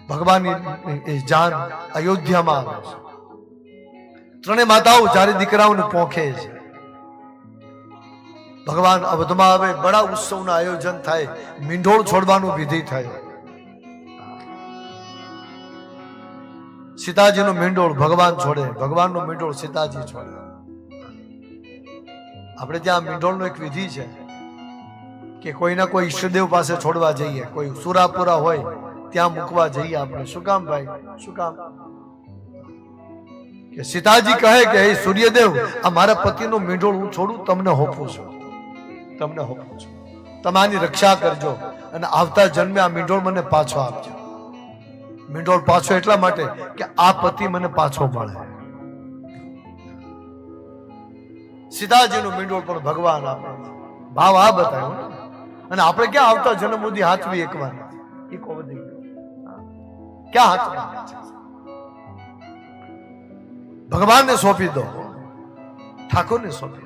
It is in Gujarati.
ભગવાનની જાન અયોધ્યામાં આવે છે. ત્રણેય માતાઓ ચારે દીકરાઓને પોખે છે. ભગવાન અવધમાં આવે, બડા ઉત્સવનું આયોજન થાય, મીંઢોળ છોડવાનું વિધિ થાય. સીતાજીનો મીંઢોળ ભગવાન છોડે, ભગવાનનો મીંઢોળ સીતાજી છોડે. આપણે ત્યાં મીંઢોળનો એક વિધિ છે કે કોઈના કોઈ ઈષ્ટદેવ પાસે છોડવા જઈએ, કોઈ સુરાપુરા હોય ત્યાં મૂકવા જઈએ આપણે. શું કામ ભાઈ? શું કામ? કે સીતાજી કહે કે હે સૂર્યદેવ, આ મારા પતિનો મીંઢોળ હું છોડું, તમને હોપું છું, તમને હોપું છું, તમે આની રક્ષા કરજો અને આવતા જન્મે આ મીંઢોળ મને પાછો આપજો. મીંઢોળ પાછો એટલા માટે કે આ પતિ મને પાછો મળે. સીતાજીનું મીંઢોળ પણ ભગવાન આપે. ભાવ આ બતાવ્યો. અને આપણે ક્યાં આવતા જન્મ સુધી હાથવી એકવાર ક્યાં હાથ ભગવાનને સોંપી દો, ઠાકોરને સોંપી.